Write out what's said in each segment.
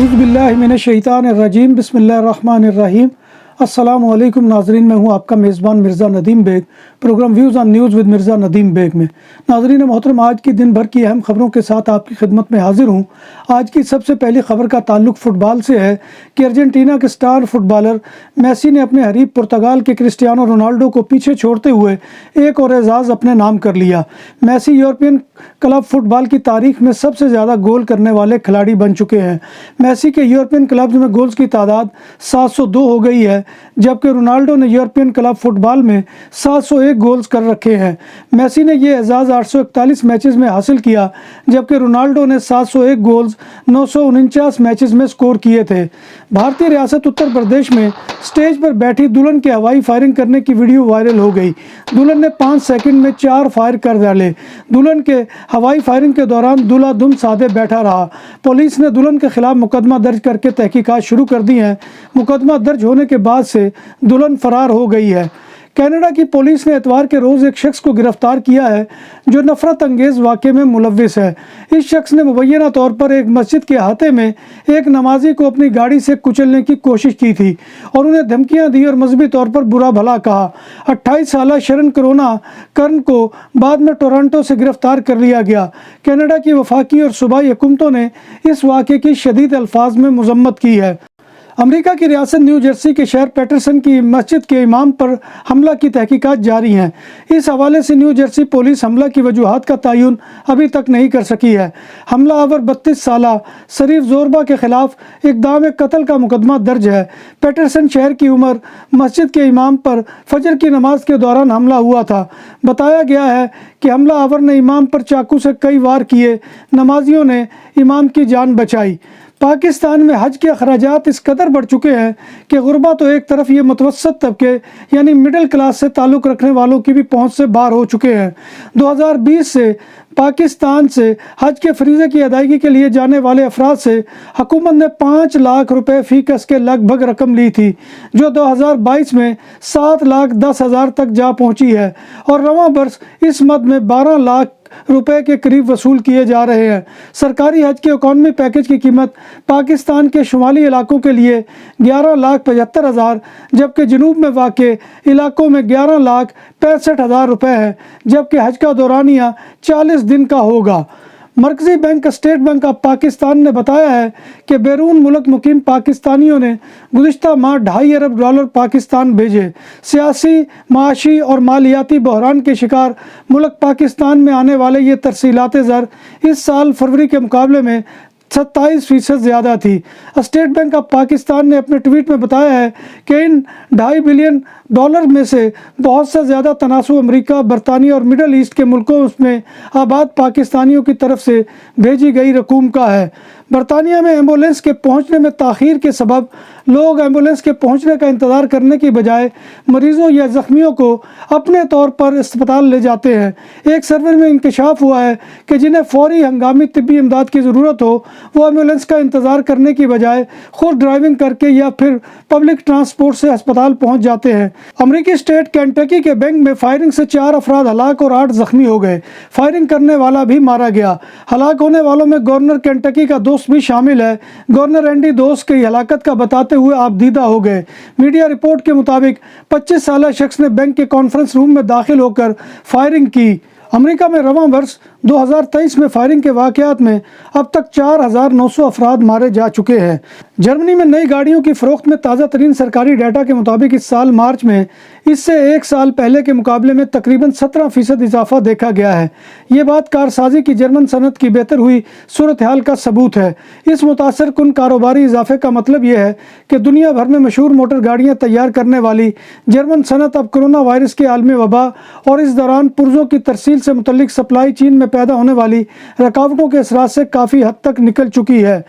औज़ुबिल्लाहिमिनश्शैतानिर्रजीम बिस्मिल्लाहिर्रहमानिर्रहीम। अस्सलाम वालेकुम नाजरीन, मैं हूं आपका मेज़बान Mirza Nadeem Baig, programme views on news with Mirza Nadeem Baig में। नाजरीन मोहतरम, आज की दिन भर की अहम खबरों के साथ आपकी खिदमत में हाजिर हूं। आज की सबसे पहली खबर का ताल्लुक फुटबॉल से है कि अर्जेंटीना के स्टार फुटबॉलर मेसी ने अपने हरीफ पुर्तगाल के क्रिस्टियानो रोनाल्डो को पीछे छोड़ते हुए एक और एजाज़ अपने नाम कर लिया। मेसी यूरोपियन क्लब फुटबॉल की तारीख में सबसे ज़्यादा गोल करने वाले खिलाड़ी बन चुके हैं। मेसी के यूरोपियन क्लब्स में गोल्स की तादाद 702 हो गई है, जबकि रोनाल्डो ने यूरोपियन क्लब फुटबॉल में 701 गोल्स कर रखे हैं। मेसी ने यह एजाज़ 841 मैचेस में हासिल किया, जबकि रोनाल्डो ने 701 गोल्स 949 मैचेस में स्कोर किए थे। भारतीय रियासत उत्तर प्रदेश में स्टेज पर बैठी दुल्हन के हवाई फायरिंग करने की वीडियो वायरल हो गई। दुल्हन ने 5 सेकंड में 4 फायर कर डाले। दुल्हन के हवाई फायरिंग के दौरान दूल्हा दुम साधे बैठा रहा। पुलिस ने दुल्हन के खिलाफ मुकदमा दर्ज करके तहकीकात शुरू कर दी है। मुकदमा दर्ज होने के बाद से दुल्हन फरार हो गई है। कनाडा की पुलिस ने इतवार के रोज़ एक शख्स को गिरफ्तार किया है जो नफरत अंगेज़ वाक़े में मुलव्विस है। इस शख्स ने मुबैना तौर पर एक मस्जिद के अहाते में एक नमाजी को अपनी गाड़ी से कुचलने की कोशिश की थी और उन्हें धमकियां दी और मजहबी तौर पर बुरा भला कहा। 28 साला शरण कर्न को बाद में टोरंटो से गिरफ्तार कर लिया गया। कनाडा की वफाकी और सूबाई हुकूमतों ने इस वाक़े की शदीद अल्फाज में मजम्मत की है। अमेरिका की रियासत न्यू जर्सी के शहर पैटरसन की मस्जिद के इमाम पर हमला की तहकीकात जारी हैं। इस हवाले से न्यू जर्सी पुलिस हमला की वजूहात का तयन अभी तक नहीं कर सकी है। हमला आवर 32 साला शरीफ जोरबा के खिलाफ इक़दाम कत्ल का मुकदमा दर्ज है। पैटरसन शहर की उमर मस्जिद के इमाम पर फजर की नमाज के दौरान हमला हुआ था। बताया गया है कि हमला आवर ने इमाम पर चाकू से कई वार किए। नमाजियों ने इमाम की जान बचाई। पाकिस्तान में हज के अखराजात इस कदर बढ़ चुके हैं कि गुरबा तो एक तरफ ये मुतवस्सत तबके यानी मिडिल क्लास से ताल्लुक़ रखने वालों की भी पहुंच से बाहर हो चुके हैं। 2020 से पाकिस्तान से हज के फरीज़े की अदायगी के लिए जाने वाले अफराद से हुकूमत ने 5 लाख रुपए फ़ी कस के लगभग रकम ली थी, जो 2022 में 7,10,000 तक जा पहुंची है और रवां बरस इस मद में 12 लाख रुपए के करीब वसूल किए जा रहे हैं। सरकारी हज के इकॉनमी पैकेज की कीमत पाकिस्तान के शुमाली इलाकों के लिए 11,75,000, जबकि जनूब में वाक़े इलाकों में 11,65,000 रुपए है, जबकि हज का दौरानिया 40 दिन का होगा। मरकज़ी bank State Bank of Pakistan ने बताया है कि बैरून मुल्क मुकीम पाकिस्तानियों ने गुज़िश्ता माह $2.5 अरब पाकिस्तान भेजे। सियासी, माशी और मालियाती बहरान के शिकार मुल्क पाकिस्तान में आने वाले ये तरसीलात ज़र इस साल फरवरी के मुकाबले में 27% ज़्यादा थी। स्टेट बैंक ऑफ पाकिस्तान ने अपने ट्वीट में बताया है कि इन $2.5 बिलियन में से बहुत से ज़्यादा तनासुब अमेरिका, बरतानिया और मिडल ईस्ट के मुल्कों में आबाद पाकिस्तानियों की तरफ से भेजी गई रकूम का है। बरतानिया में एम्बुलेंस के पहुंचने में ताख़ीर के सबब लोग एम्बुलेंस के पहुंचने का इंतज़ार करने की बजाय मरीज़ों या ज़ख्मियों को अपने तौर पर अस्पताल ले जाते हैं। एक सर्वे में इंकशाफ हुआ है कि जिन्हें फ़ौरी हंगामी तिब्बी इमदाद की ज़रूरत हो वो एम्बुलेंस का इंतज़ार करने की बजाय खुद ड्राइविंग करके या फिर पब्लिक ट्रांसपोर्ट से अस्पताल पहुँच जाते हैं। अमेरिकी स्टेट केंटकी के बैंक में फायरिंग से 4 अफराद हलाक और 8 ज़ख्मी हो गए। फायरिंग करने वाला भी मारा गया। हलाक होने वालों में गवर्नर केंटकी का दोस्त भी शामिल है। गवर्नर एंडी दोस की हलाकत का बताते हुए आप दीदा हो गए। मीडिया रिपोर्ट के मुताबिक 25 साला शख्स ने बैंक के कॉन्फ्रेंस रूम में दाखिल होकर फायरिंग की। अमेरिका में रवां वर्ष 2023 में फायरिंग के वाक़यात में अब तक 4,900 अफराद मारे जा चुके हैं। जर्मनी में नई गाड़ियों की फ़रोख्त में ताज़ा तरीन सरकारी डाटा के मुताबिक इस साल मार्च में इससे एक साल पहले के मुकाबले में तकरीबन 17% इजाफा देखा गया है। ये बात कारसाजी की जर्मन सनत की बेहतर हुई सूरत हाल का सबूत है। इस मुतासर कुन कारोबारी इजाफे का मतलब यह है कि दुनिया भर में मशहूर मोटर गाड़ियाँ तैयार करने वाली जर्मन सनत अब कोरोना वायरस के आलमी वबा और इस दौरान पुर्जों की तरसील से मुतल्लिक सप्लाई चीन में पैदा होने वाली रुकावटों के असरात से काफ़ी हद तक निकल चुकी है।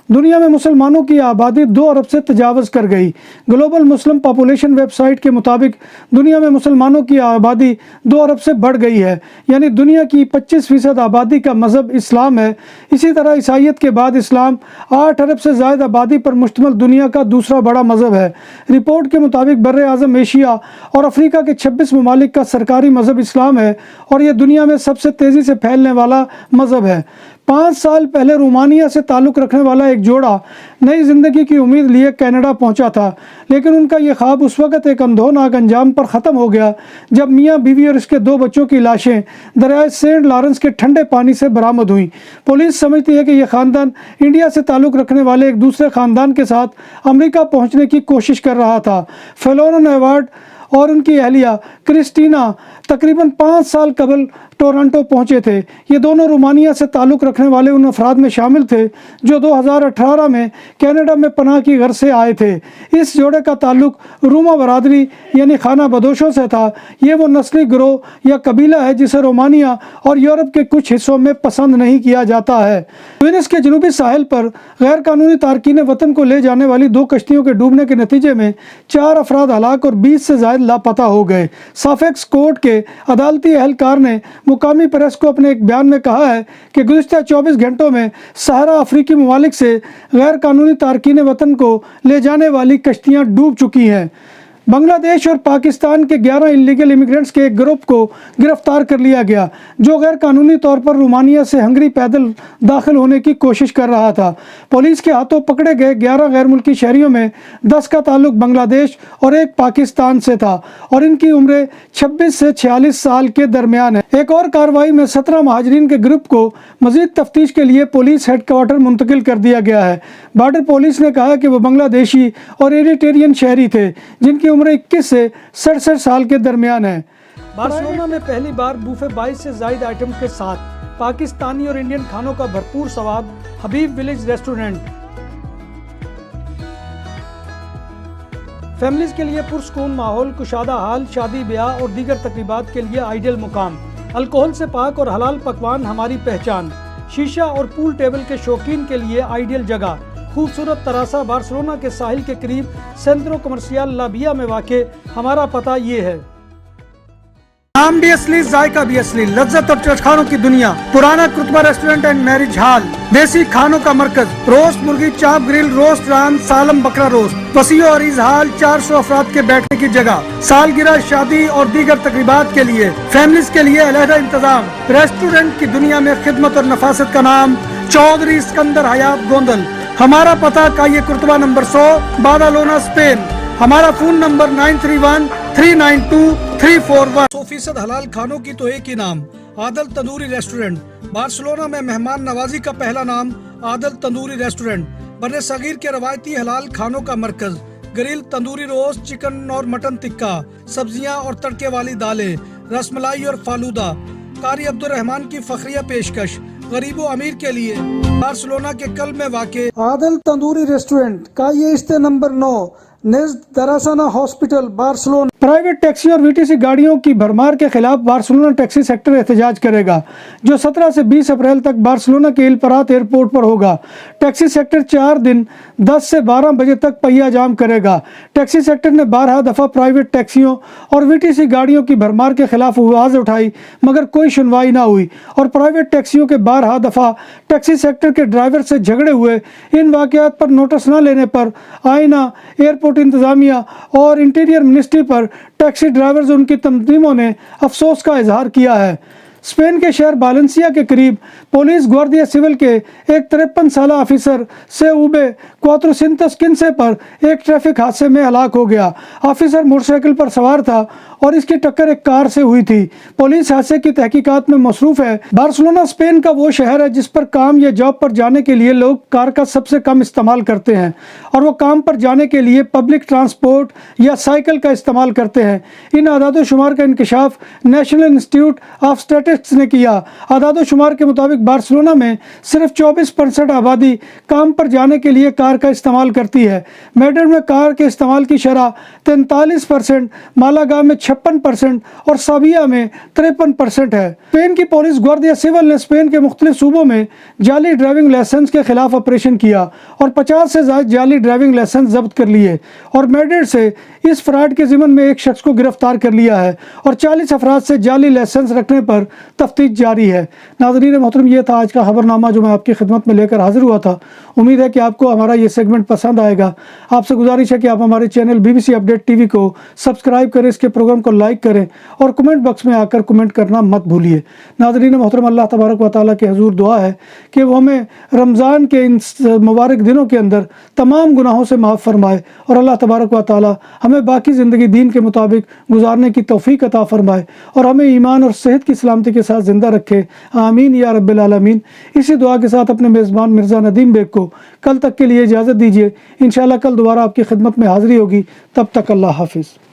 दुनिया में मुसलमानों की आबादी 2 अरब से तजावज़ कर गई। ग्लोबल मुस्लिम पॉपुलेशन वेबसाइट के मुताबिक दुनिया में मुसलमानों की आबादी 2 अरब से बढ़ गई है, यानी दुनिया की 25% आबादी का मज़हब इस्लाम है। इसी तरह ईसाईयत के बाद इस्लाम 8 अरब से ज़ायद आबादी पर मुश्तमिल दुनिया का दूसरा बड़ा मज़हब है। रिपोर्ट के मुताबिक बर्र आज़म एशिया और अफ्रीका के 26 ममालिक का सरकारी मज़हब इस्लाम है और यह दुनिया में सबसे तेज़ी से फैलने वाला मज़हब है। 5 साल पहले रोमानिया से ताल्लुक़ रखने वाला एक जोड़ा नई ज़िंदगी की उम्मीद लिए कनाडा पहुंचा था, लेकिन उनका ये ख्वाब उस वक़्त एक अंधोनाक अंजाम पर ख़त्म हो गया जब मियां बीवी और इसके 2 बच्चों की लाशें दरियाए सेंट लॉरेंस के ठंडे पानी से बरामद हुई। पुलिस समझती है कि यह ख़ानदान इंडिया से ताल्लुक़ रखने वाले एक दूसरे ख़ानदान के साथ अमेरिका पहुँचने की कोशिश कर रहा था। फेलोन एडवर्ड और उनकी अहलिया क्रिस्टीना तकरीबन 5 साल कबल टोरंटो पहुंचे थे। ये दोनों रोमानिया से ताल्लुक़ रखने वाले उन अफराद में शामिल थे जो 2018 में कनाडा में पनाह की गर्ज से आए थे। इस जोड़े का ताल्लुक़ रूमा बरादरी यानी खाना बदोशों से था। ये वो नस्ली गिरोह या कबीला है जिसे रोमानिया और यूरोप के कुछ हिस्सों में पसंद नहीं किया जाता है। वेनिस के जनूबी साहिल पर गैर कानूनी तारकीन वतन को ले जाने वाली 2 कश्तियों के डूबने के नतीजे में 4 अफराद हलाक और 20 से ज़ायद लापता हो गए। साफेक्स कोर्ट के अदालती एहलकार ने मुकामी प्रेस को अपने एक बयान में कहा है कि गुज़िश्ता 24 घंटों में सहारा अफ्रीकी ममालिक से गैर कानूनी तारकीन वतन को ले जाने वाली कश्तियाँ डूब चुकी हैं। बांग्लादेश और पाकिस्तान के 11 इलीगल इमिग्रेंट्स के एक ग्रुप को गिरफ्तार कर लिया गया जो गैर कानूनी तौर पर रोमानिया से हंगरी पैदल दाखिल होने की कोशिश कर रहा था। पुलिस के हाथों पकड़े गए 11 गैर मुल्की शहरियों में 10 का ताल्लुक बांग्लादेश और एक पाकिस्तान से था और इनकी उम्रें 26 से 46 साल के दरमियान है। एक और कार्रवाई में 17 महाजरीन के ग्रुप को मजीद तफ्तीश के लिए पुलिस हेडक्वार्टर मुंतकिल कर दिया गया है। बॉर्डर पुलिस ने कहा कि वो बांग्लादेशी और एरिट्रियन शहरी थे जिनकी उम्र 21 से 67 साल के दरमियान है। बार्सिलोना में पहली बार बूफे 22 से ज़ायद आइटम के साथ पाकिस्तानी और इंडियन खानों का भरपूर स्वाद हबीब विलेज रेस्टोरेंट। फैमिलीज के लिए पुरसकून माहौल, कुशादा हाल, शादी ब्याह और दीगर तकरीबात के लिए आइडियल मुकाम। अल्कोहल से पाक और हलाल पकवान हमारी पहचान। शीशा और पूल टेबल के शौकीन के लिए आइडियल जगह। खूबसूरत तरासा बार्सिलोना के साहिल के करीब सेंट्रो कमर्शियल लाबिया में वाक़े। हमारा पता ये है। नाम भी असली, जायका भी असली, लज्जत और चटखानों की दुनिया। पुराना कुतबा रेस्टोरेंट एंड मैरिज हॉल, देसी खानों का मरकज, रोस्ट मुर्गी, चाप ग्रिल, रोस्ट रान, सालम बकरा रोस्ट, वसीओ अरीज हॉल, 400 अफराद के बैठने की जगह, सालगिरह, शादी और दीगर तकरीबात के लिए, फैमिलीज के लिए अलहदा इंतजाम। रेस्टोरेंट की दुनिया में खिदमत और नफासत का नाम चौधरी सिकंदर हयात गोंदल। हमारा पता काये कुर्तबा नंबर 100, बादालोना, स्पेन। हमारा फोन नंबर 9313923341। 100% हलाल खानों की तो एक ही नाम, आदल तंदूरी रेस्टोरेंट। बार्सिलोना में मेहमान नवाजी का पहला नाम आदल तंदूरी रेस्टोरेंट। बर्रे सगीर के रवायती हलाल खानों का मरकज। ग्रिल, तंदूरी रोस्ट, चिकन और मटन टिक्का, सब्जियां और तड़के वाली दालें, रसमलाई और फालूदा। कारी अब्दुर्रहमान की फखरिया पेशकश गरीबो अमीर के लिए। बार्सिलोना के कल में वाक़े आदल तंदूरी रेस्टोरेंट का ये इस्ते नंबर 9 नेज़्द दरासाना हॉस्पिटल, बार्सिलोना। प्राइवेट टैक्सी और वीटीसी गाड़ियों की भरमार के खिलाफ बार्सिलोना टैक्सी सेक्टर एहतजाज करेगा जो 17 से 20 अप्रैल तक बार्सिलोना के इल परात एयरपोर्ट पर होगा। टैक्सी सेक्टर 4 दिन 10 से 12 बजे तक पहिया जाम करेगा। टैक्सी सेक्टर ने 12 दफ़ा प्राइवेट टैक्सियों और वीटीसी गाड़ियों की भरमार के खिलाफ आवाज़ उठाई मगर कोई सुनवाई ना हुई और प्राइवेट टैक्सियों के 12 दफ़ा टैक्सी सेक्टर के ड्राइवर से झगड़े हुए। इन वाक़यात पर नोटिस न लेने पर आईना, एयरपोर्ट इंतजामिया और इंटीरियर मिनिस्ट्री पर टैक्सी ड्राइवर्स उनकी तंजीमों ने अफसोस का इजहार किया है। स्पेन के शहर बालेंसिया के करीब पुलिस ग्वार्डिया सिविल के एक 53 साल ऑफिसर से उबे क्वात्रोसिंतस किन्से पर एक ट्रैफिक हादसे में हलाक हो गया। ऑफिसर मोटरसाइकिल पर सवार था और इसकी टक्कर एक कार से हुई थी। पुलिस हादसे की तहकीकात में मसरूफ है। बार्सिलोना स्पेन का वो शहर है जिस पर काम या जॉब पर जाने के लिए लोग कार का सबसे कम इस्तेमाल करते हैं और वो काम पर जाने के लिए पब्लिक ट्रांसपोर्ट या साइकिल का इस्तेमाल करते हैं। इन आदाद शुमार का इंकशाफ नेशनल इंस्टीट्यूट ऑफ स्टैटिस्टिक्स ने किया। आदाद शुमार के मुताबिक बार्सिलोना में सिर्फ 24% आबादी काम पर जाने के लिए कार का इस्तेमाल करती है। मैड्रिड में कार के इस्तेमाल की शरह 43%, मालागा में 56% और साविया में 53% है। स्पेन की पुलिस ग्वार्डिया सिविल ने स्पेन के मुख्तलिफ सूबों में जाली ड्राइविंग लाइसेंस के खिलाफ ऑपरेशन किया और 50 से ज़्यादा जाली ड्राइविंग लाइसेंस जब्त कर लिए और मैड्रिड से इस फ्रॉड के ज़िम्मन में एक शख्स को गिरफ्तार कर लिया है और 40 अफराद से जाली लाइसेंस रखने पर تفتیش جاری ہے۔ ناظرین محترم، یہ تھا آج کا خبرنامہ جو میں آپ کی خدمت میں لے کر حاضر ہوا تھا۔ امید ہے کہ آپ کو ہمارا یہ سیگمنٹ پسند آئے گا۔ آپ سے گزارش ہے کہ آپ ہمارے channel BBC update T V کو سبسکرائب کریں، اس کے پروگرام کو لائک کریں اور کمنٹ باکس میں آ کر کمنٹ کرنا مت بھولیے۔ ناظرین محترم، اللہ تبارک و تعالیٰ کے حضور دعا ہے کہ وہ ہمیں رمضان کے ان مبارک دنوں کے اندر تمام گناہوں سے معاف فرمائے اور اللہ تبارک و تعالیٰ ہمیں باقی زندگی دین کے مطابق گزارنے کی توفیق عطا فرمائے اور ہمیں ایمان اور صحت کی سلامتی کے ساتھ زندہ رکھے، آمین یا رب العالمین۔ اسی دعا کے ساتھ اپنے میزبان مرزا ندیم بیگ کو کل تک کے لیے اجازت دیجیے۔ انشاءاللہ کل دوبارہ آپ کی خدمت میں حاضری ہوگی، تب تک اللہ حافظ۔